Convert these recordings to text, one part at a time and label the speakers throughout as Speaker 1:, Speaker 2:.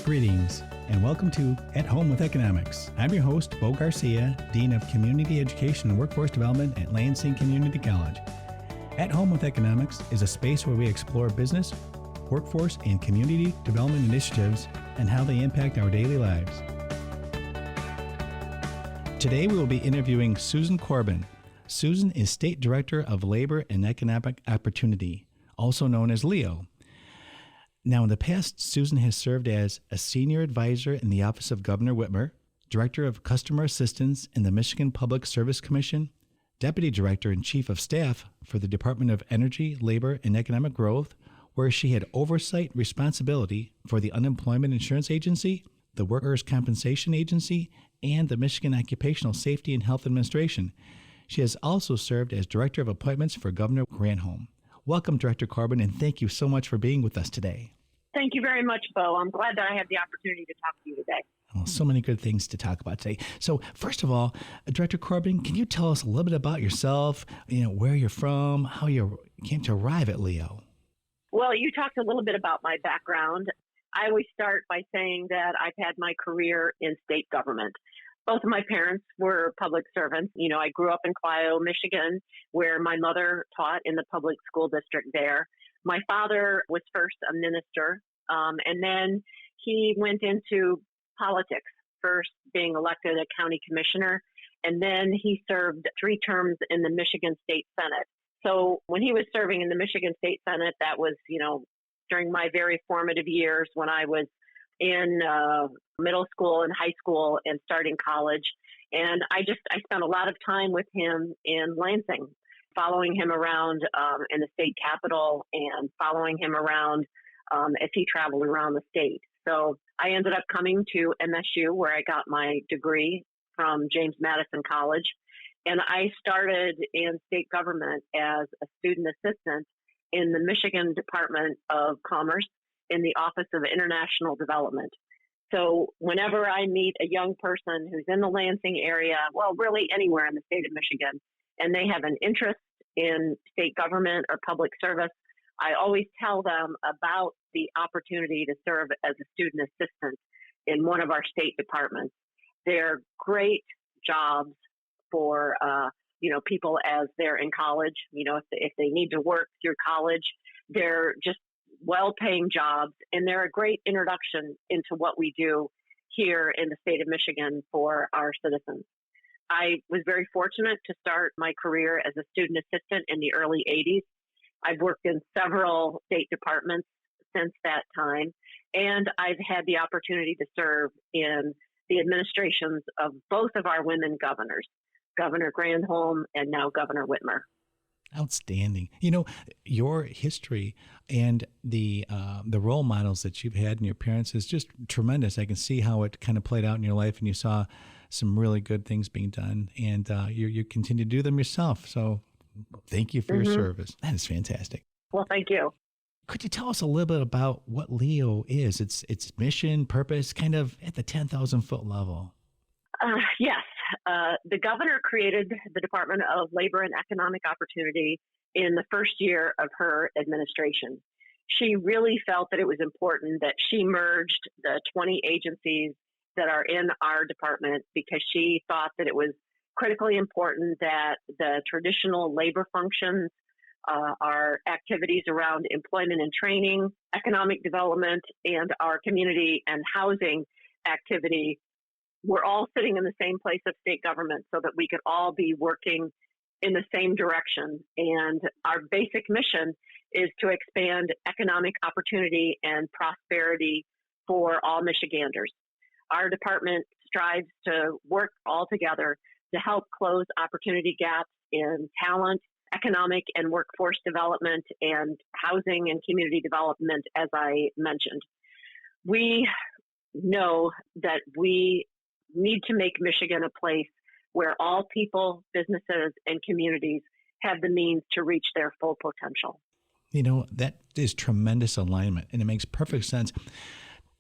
Speaker 1: Greetings, and welcome to At Home with Economics. I'm your host, Bo Garcia, Dean of Community Education and Workforce Development at Lansing Community College. At Home with Economics is a space where we explore business, workforce, and community development initiatives and how they impact our daily lives. Today we will be interviewing Susan Corbin. Susan is State Director of Labor and Economic Opportunity, also known as LEO. Now, in the past, Susan has served as a senior advisor in the Office of Governor Whitmer, Director of Customer Assistance in the Michigan Public Service Commission, Deputy Director and Chief of Staff for the Department of Energy, Labor, and Economic Growth, where she had oversight responsibility for the Unemployment Insurance Agency, the Workers' Compensation Agency, and the Michigan Occupational Safety and Health Administration. She has also served as Director of Appointments for Governor Granholm. Welcome, Director Corbin, and thank you so much for being with us today.
Speaker 2: Thank you very much, Bo. I'm glad that I have the opportunity to talk to you today.
Speaker 1: Well, so many good things to talk about today. So first of all, Director Corbin, can you tell us a little bit about yourself, where you're from, how you came to arrive at LEO?
Speaker 2: Well, you talked a little bit about my background. I always start by saying that I've had my career in state government. Both of my parents were public servants. I grew up in Clio, Michigan, where my mother taught in the public school district there. My father was first a minister, and then he went into politics, first being elected a county commissioner, and then he served 3 terms in the Michigan State Senate. So when he was serving in the Michigan State Senate, that was, during my very formative years when I was in middle school and high school and starting college. And I spent a lot of time with him in Lansing, following him around in the state capitol and following him around as he traveled around the state. So I ended up coming to MSU, where I got my degree from James Madison College. And I started in state government as a student assistant in the Michigan Department of Commerce in the Office of International Development. So whenever I meet a young person who's in the Lansing area, well, really anywhere in the state of Michigan, and they have an interest in state government or public service, I always tell them about the opportunity to serve as a student assistant in one of our state departments. They're great jobs for people as they're in college. If they need to work through college, they're just well-paying jobs, and they're a great introduction into what we do here in the state of Michigan for our citizens. I was very fortunate to start my career as a student assistant in the early 80s. I've worked in several state departments since that time, and I've had the opportunity to serve in the administrations of both of our women governors, Governor Granholm and now Governor Whitmer.
Speaker 1: Outstanding. Your history and the role models that you've had in your parents is just tremendous. I can see how it kind of played out in your life, and you saw some really good things being done, and you continue to do them yourself. So thank you for your service. That is fantastic.
Speaker 2: Well, thank you.
Speaker 1: Could you tell us a little bit about what LEO is, its mission, purpose, kind of at the 10,000-foot level?
Speaker 2: Yes. The governor created the Department of Labor and Economic Opportunity in the first year of her administration. She really felt that it was important that she merged the 20 agencies that are in our department, because she thought that it was critically important that the traditional labor functions, our activities around employment and training, economic development, and our community and housing activity were all sitting in the same place of state government, so that we could all be working in the same direction. And our basic mission is to expand economic opportunity and prosperity for all Michiganders. Our department strives to work all together to help close opportunity gaps in talent, economic and workforce development, and housing and community development, as I mentioned. We know that we need to make Michigan a place where all people, businesses, and communities have the means to reach their full potential.
Speaker 1: That is tremendous alignment, and it makes perfect sense.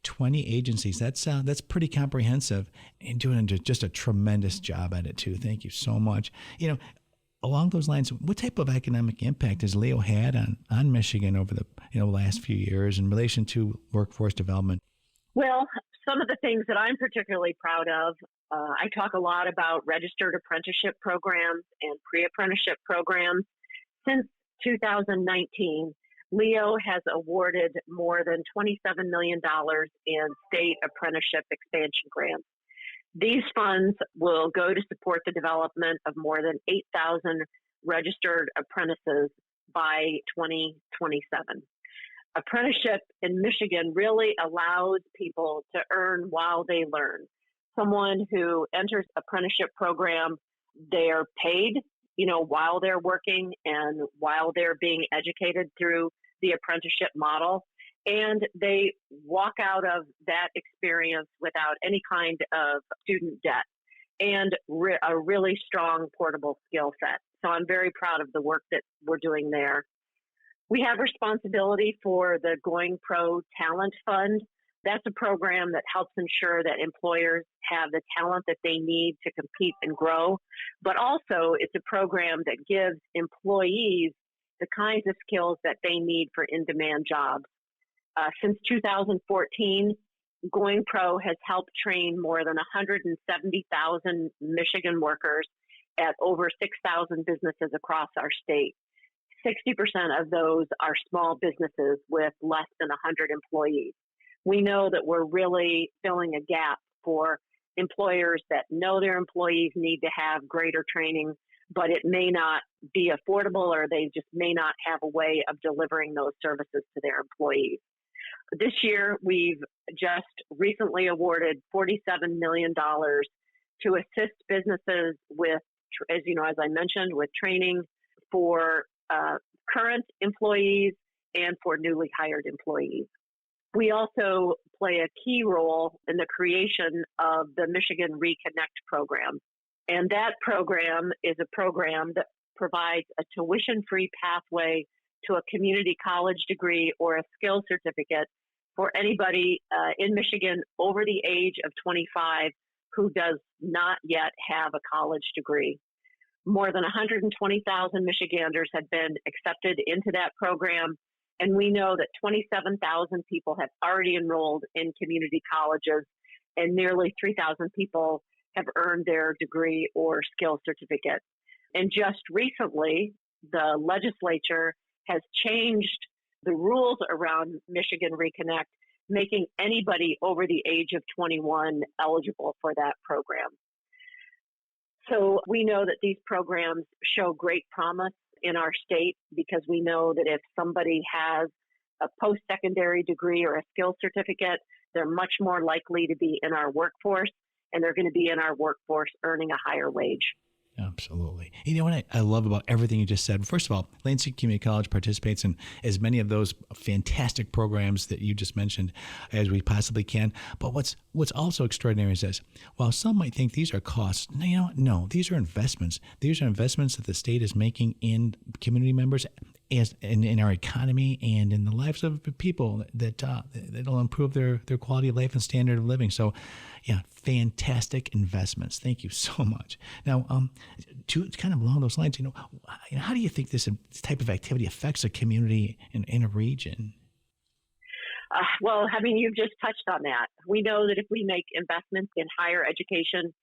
Speaker 1: 20 agencies, that's pretty comprehensive, and doing just a tremendous job at it too. Thank you so much. Along those lines, what type of economic impact has LEO had on Michigan over the last few years in relation to workforce development?
Speaker 2: Well, some of the things that I'm particularly proud of, I talk a lot about registered apprenticeship programs and pre-apprenticeship programs. Since 2019, Leo has awarded more than $27 million in state apprenticeship expansion grants. These funds will go to support the development of more than 8,000 registered apprentices by 2027. Apprenticeship in Michigan really allows people to earn while they learn. Someone who enters apprenticeship program, they are paid, while they're working and while they're being educated through the apprenticeship model. And they walk out of that experience without any kind of student debt and a really strong portable skill set. So I'm very proud of the work that we're doing there. We have responsibility for the Going Pro Talent Fund. That's a program that helps ensure that employers have the talent that they need to compete and grow. But also, it's a program that gives employees the kinds of skills that they need for in-demand jobs. Since 2014, Going Pro has helped train more than 170,000 Michigan workers at over 6,000 businesses across our state. 60% of those are small businesses with less than 100 employees. We know that we're really filling a gap for employers that know their employees need to have greater training, but it may not be affordable or they just may not have a way of delivering those services to their employees. This year, we've just recently awarded $47 million to assist businesses with, as I mentioned, with training for current employees and for newly hired employees. We also play a key role in the creation of the Michigan Reconnect program. And that program is a program that provides a tuition-free pathway to a community college degree or a skills certificate for anybody in Michigan over the age of 25 who does not yet have a college degree. More than 120,000 Michiganders have been accepted into that program, and we know that 27,000 people have already enrolled in community colleges, and nearly 3,000 people have earned their degree or skill certificate. And just recently, the legislature has changed the rules around Michigan Reconnect, making anybody over the age of 21 eligible for that program. So we know that these programs show great promise in our state because we know that if somebody has a post-secondary degree or a skills certificate, they're much more likely to be in our workforce, and they're going to be in our workforce earning a higher wage.
Speaker 1: Absolutely. You know what I love about everything you just said? First of all, Lansing Community College participates in as many of those fantastic programs that you just mentioned as we possibly can. But what's also extraordinary is this. While some might think these are costs, no, these are investments. These are investments that the state is making in community members as in our economy and in the lives of people that'll improve their quality of life and standard of living. So, yeah, fantastic investments. Thank you so much. Now, to kind of along those lines, how do you think this type of activity affects a community in a region?
Speaker 2: Well, you've just touched on that. We know that if we make investments in higher education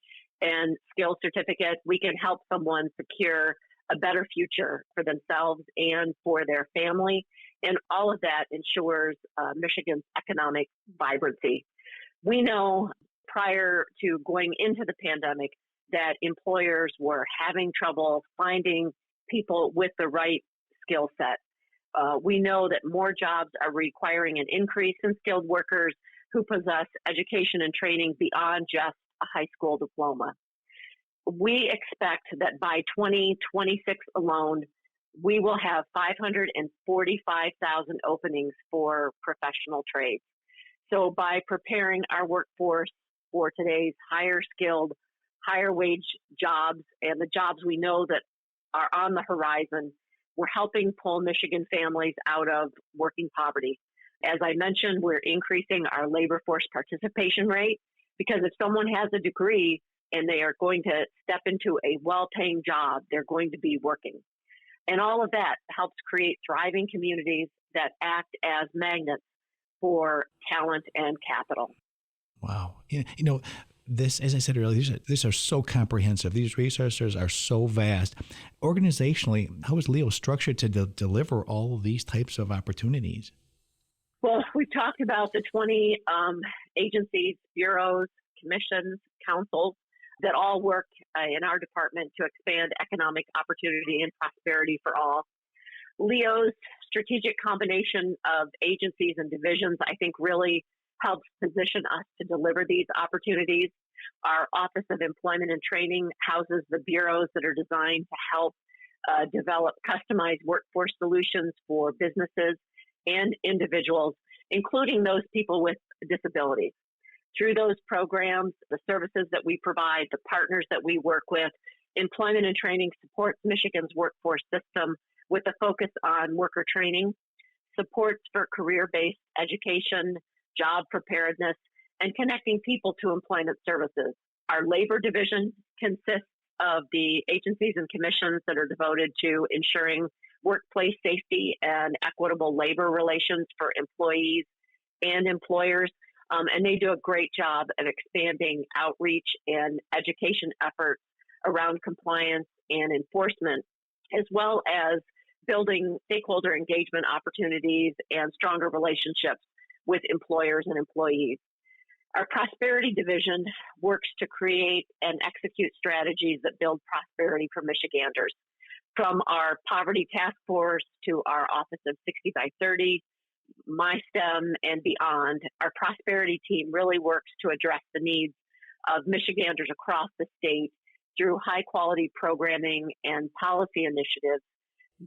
Speaker 2: and skills certificate, we can help someone secure a better future for themselves and for their family. And all of that ensures Michigan's economic vibrancy. We know prior to going into the pandemic that employers were having trouble finding people with the right skill set. We know that more jobs are requiring an increase in skilled workers who possess education and training beyond just a high school diploma. We expect that by 2026 alone, we will have 545,000 openings for professional trades. So by preparing our workforce for today's higher skilled, higher wage jobs and the jobs we know that are on the horizon, we're helping pull Michigan families out of working poverty. As I mentioned, we're increasing our labor force participation rate because if someone has a degree and they are going to step into a well-paying job, they're going to be working. And all of that helps create thriving communities that act as magnets for talent and capital.
Speaker 1: Wow. This, as I said earlier, these are so comprehensive. These resources are so vast. Organizationally, how is Leo structured to deliver all of these types of opportunities?
Speaker 2: Well, we've talked about the 20 agencies, bureaus, commissions, councils that all work in our department to expand economic opportunity and prosperity for all. Leo's strategic combination of agencies and divisions, I think, really helps position us to deliver these opportunities. Our Office of Employment and Training houses the bureaus that are designed to help develop customized workforce solutions for businesses and individuals, including those people with disabilities. Through those programs, the services that we provide, the partners that we work with, Employment and Training supports Michigan's workforce system with a focus on worker training, supports for career-based education, job preparedness, and connecting people to employment services. Our labor division consists of the agencies and commissions that are devoted to ensuring workplace safety and equitable labor relations for employees and employers. And they do a great job of expanding outreach and education efforts around compliance and enforcement, as well as building stakeholder engagement opportunities and stronger relationships with employers and employees. Our Prosperity Division works to create and execute strategies that build prosperity for Michiganders. From our Poverty Task Force to our Office of 60 by 30, MySTEM, and beyond, our Prosperity team really works to address the needs of Michiganders across the state through high-quality programming and policy initiatives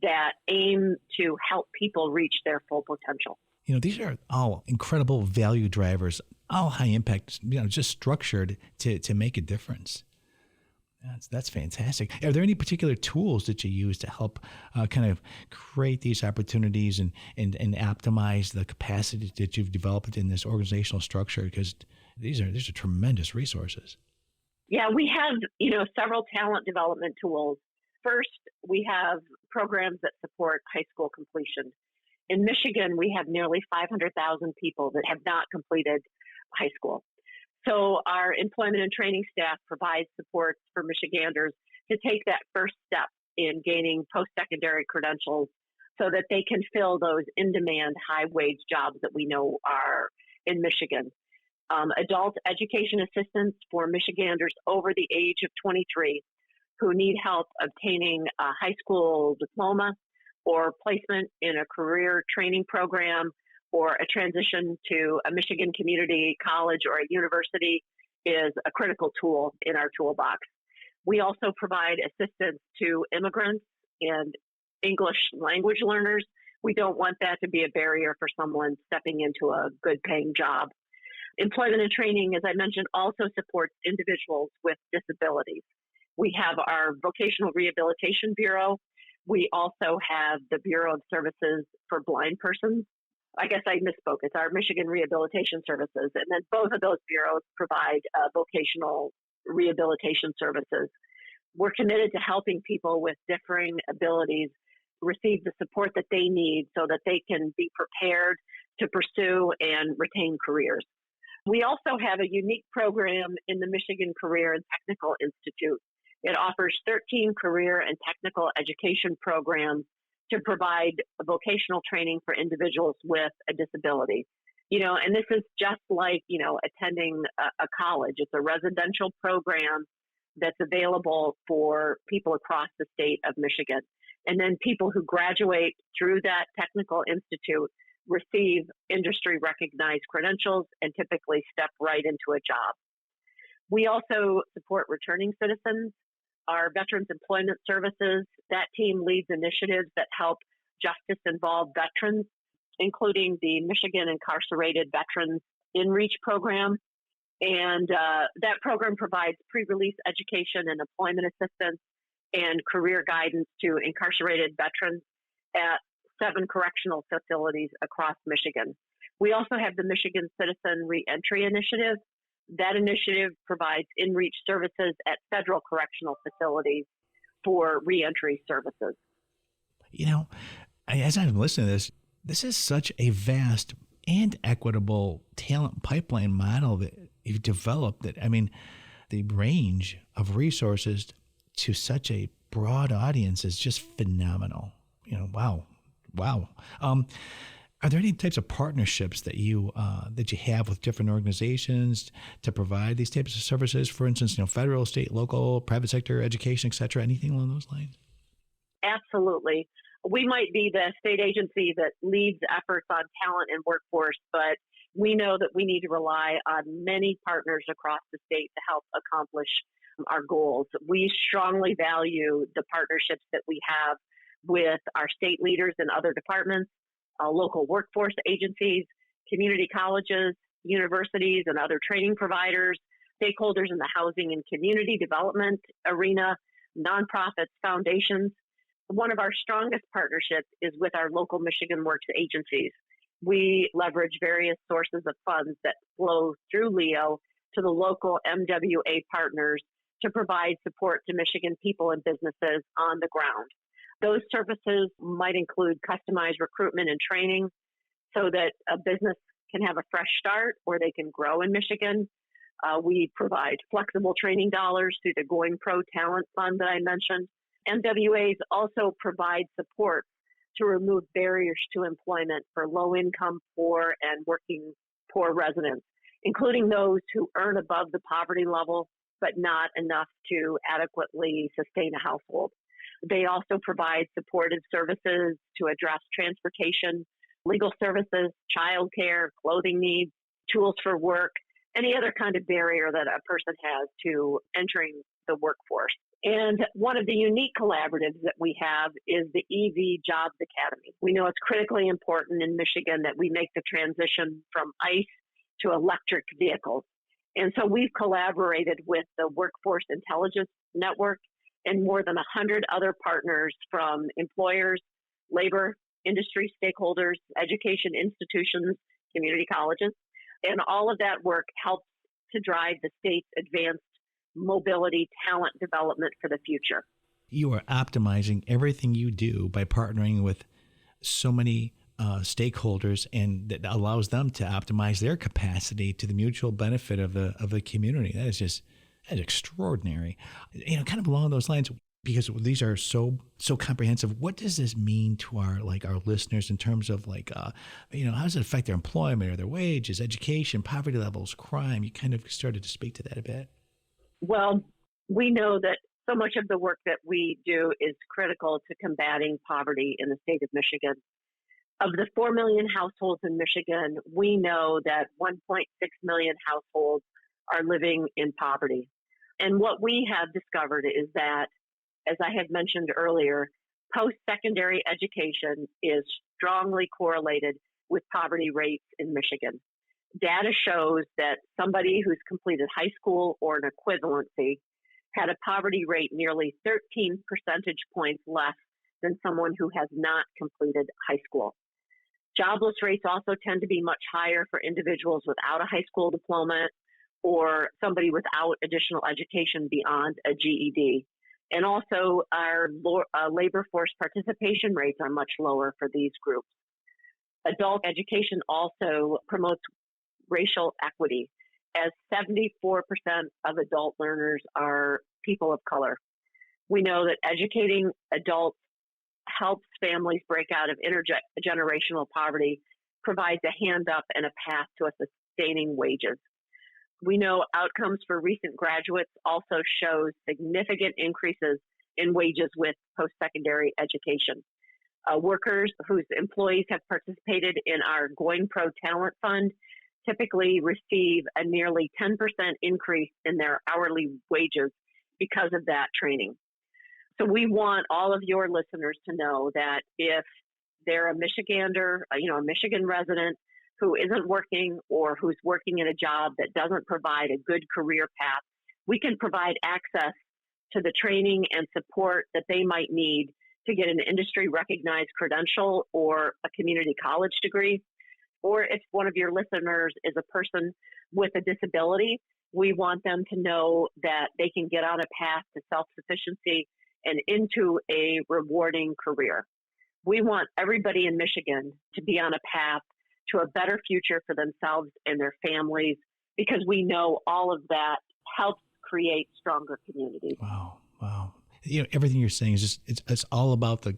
Speaker 2: that aim to help people reach their full potential.
Speaker 1: These are all incredible value drivers, all high impact, just structured to make a difference. That's fantastic. Are there any particular tools that you use to help kind of create these opportunities and optimize the capacity that you've developed in this organizational structure? Because these are tremendous resources.
Speaker 2: Yeah, we have, several talent development tools. First, we have programs that support high school completion. In Michigan, we have nearly 500,000 people that have not completed high school. So our employment and training staff provides support for Michiganders to take that first step in gaining post-secondary credentials so that they can fill those in-demand, high-wage jobs that we know are in Michigan. Adult education assistance for Michiganders over the age of 23 who need help obtaining a high school diploma or placement in a career training program or a transition to a Michigan Community College or a university is a critical tool in our toolbox. We also provide assistance to immigrants and English language learners. We don't want that to be a barrier for someone stepping into a good paying job. Employment and training, as I mentioned, also supports individuals with disabilities. We have our Vocational Rehabilitation Bureau. We also have the Bureau of Services for Blind Persons. I guess I misspoke. It's our Michigan Rehabilitation Services. And then both of those bureaus provide vocational rehabilitation services. We're committed to helping people with differing abilities receive the support that they need so that they can be prepared to pursue and retain careers. We also have a unique program in the Michigan Career and Technical Institute. It offers 13 career and technical education programs to provide vocational training for individuals with a disability. And this is just like, attending a college. It's a residential program that's available for people across the state of Michigan. And then people who graduate through that technical institute receive industry recognized credentials and typically step right into a job. We also support returning citizens. Our Veterans Employment Services, that team leads initiatives that help justice-involved veterans, including the Michigan Incarcerated Veterans In-Reach program. And that program provides pre-release education and employment assistance and career guidance to incarcerated veterans at 7 correctional facilities across Michigan. We also have the Michigan Citizen Reentry Initiative. That initiative provides in-reach services at federal correctional facilities for reentry services.
Speaker 1: As I'm listening to this is such a vast and equitable talent pipeline model that you've developed it. I mean, the range of resources to such a broad audience is just phenomenal. Wow. Wow. Are there any types of partnerships that you have with different organizations to provide these types of services? For instance, federal, state, local, private sector, education, et cetera, anything along those lines?
Speaker 2: Absolutely. We might be the state agency that leads efforts on talent and workforce, but we know that we need to rely on many partners across the state to help accomplish our goals. We strongly value the partnerships that we have with our state leaders and other departments, local workforce agencies, community colleges, universities, and other training providers, stakeholders in the housing and community development arena, nonprofits, foundations. One of our strongest partnerships is with our local Michigan Works agencies. We leverage various sources of funds that flow through LEO to the local MWA partners to provide support to Michigan people and businesses on the ground. Those services might include customized recruitment and training so that a business can have a fresh start or they can grow in Michigan. We provide flexible training dollars through the Going Pro Talent Fund that I mentioned. MWAs also provide support to remove barriers to employment for low-income, poor, and working poor residents, including those who earn above the poverty level but not enough to adequately sustain a household. They also provide supportive services to address transportation, legal services, childcare, clothing needs, tools for work, any other kind of barrier that a person has to entering the workforce. And one of the unique collaboratives that we have is the EV Jobs Academy. We know it's critically important in Michigan that we make the transition from ICE to electric vehicles. And so we've collaborated with the Workforce Intelligence Network and more than 100 other partners from employers, labor, industry stakeholders, education institutions, community colleges. And all of that work helps to drive the state's advanced mobility talent development for the future.
Speaker 1: You are optimizing everything you do by partnering with so many stakeholders, and that allows them to optimize their capacity to the mutual benefit of the community. That's extraordinary. Kind of along those lines, because these are so comprehensive. What does this mean to our listeners in terms of how does it affect their employment or their wages, education, poverty levels, crime? You kind of started to speak to that a bit.
Speaker 2: Well, we know that so much of the work that we do is critical to combating poverty in the state of Michigan. Of the 4 million households in Michigan, we know that 1.6 million households are living in poverty. And what we have discovered is that, as I had mentioned earlier, post-secondary education is strongly correlated with poverty rates in Michigan. Data shows that somebody who's completed high school or an equivalency had a poverty rate nearly 13 percentage points less than someone who has not completed high school. Jobless rates also tend to be much higher for individuals without a high school diploma or somebody without additional education beyond a GED. And also our labor force participation rates are much lower for these groups. Adult education also promotes racial equity, as 74% of adult learners are people of color. We know that educating adults helps families break out of intergenerational poverty, provides a hand up and a path to a sustaining wages. We know outcomes for recent graduates also show significant increases in wages with post-secondary education. Workers whose employees have participated in our Going Pro Talent Fund typically receive a nearly 10% increase in their hourly wages because of that training. So we want all of your listeners to know that if they're a Michigander, a Michigan resident who isn't working or who's working in a job that doesn't provide a good career path, we can provide access to the training and support that they might need to get an industry-recognized credential or a community college degree. Or if one of your listeners is a person with a disability, we want them to know that they can get on a path to self-sufficiency and into a rewarding career. We want everybody in Michigan to be on a path to a better future for themselves and their families because we know all of that helps create stronger communities.
Speaker 1: Wow. Everything you're saying is just, it's all about the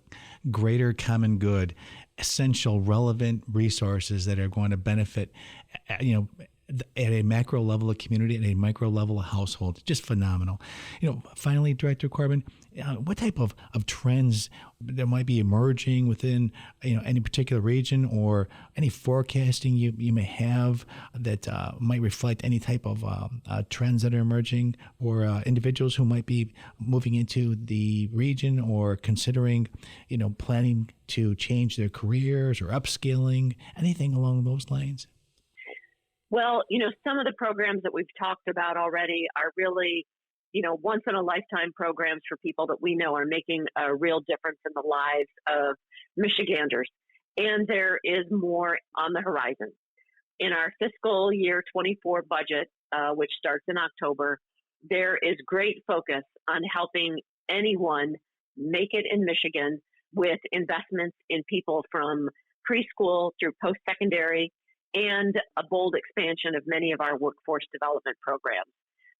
Speaker 1: greater common good, essential, relevant resources that are going to benefit, at a macro level of community and a micro level of household. Just phenomenal. Finally, Director Corbin, what type of trends that might be emerging within any particular region, or any forecasting you may have that might reflect any type of trends that are emerging, or individuals who might be moving into the region or considering planning to change their careers or upskilling, anything along those lines?
Speaker 2: Well, some of the programs that we've talked about already are really, once-in-a-lifetime programs for people that we know are making a real difference in the lives of Michiganders. And there is more on the horizon. In our fiscal year 24 budget, which starts in October, there is great focus on helping anyone make it in Michigan with investments in people from preschool through post-secondary, and a bold expansion of many of our workforce development programs.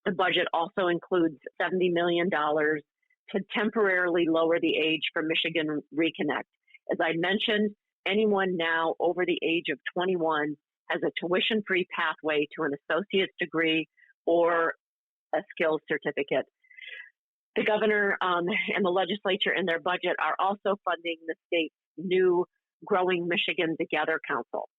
Speaker 2: The budget also includes $70 million to temporarily lower the age for Michigan Reconnect. As I mentioned, anyone now over the age of 21 has a tuition-free pathway to an associate's degree or a skills certificate. The governor and the legislature in their budget are also funding the state's new Growing Michigan Together Council.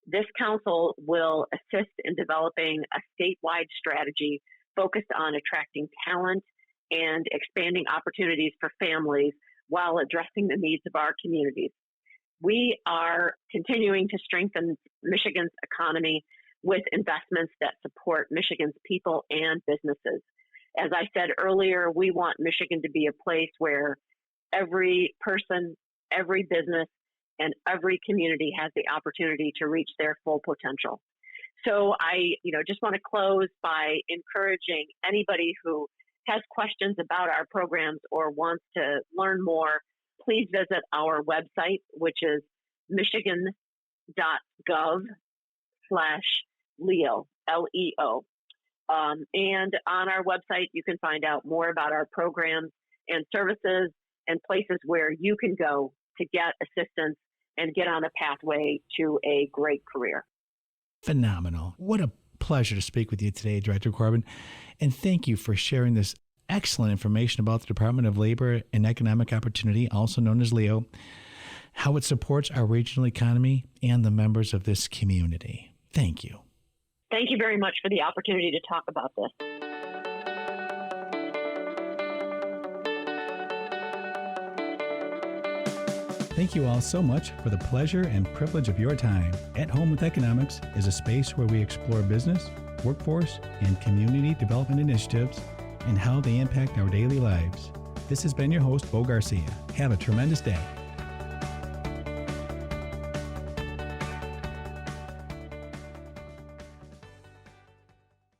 Speaker 2: This council will assist in developing a statewide strategy focused on attracting talent and expanding opportunities for families while addressing the needs of our communities. We are continuing to strengthen Michigan's economy with investments that support Michigan's people and businesses. As I said earlier, we want Michigan to be a place where every person, every business, and every community has the opportunity to reach their full potential. So I, just want to close by encouraging anybody who has questions about our programs or wants to learn more, please visit our website, which is michigan.gov/LEO, LEO. And on our website, you can find out more about our programs and services and places where you can go to get assistance and get on a pathway to a great career.
Speaker 1: Phenomenal. What a pleasure to speak with you today, Director Corbin. And thank you for sharing this excellent information about the Department of Labor and Economic Opportunity, also known as LEO, how it supports our regional economy and the members of this community. Thank you.
Speaker 2: Thank you very much for the opportunity to talk about this.
Speaker 1: Thank you all so much for the pleasure and privilege of your time. At Home with Economics is a space where we explore business, workforce, and community development initiatives and how they impact our daily lives. This has been your host, Bo Garcia. Have a tremendous day.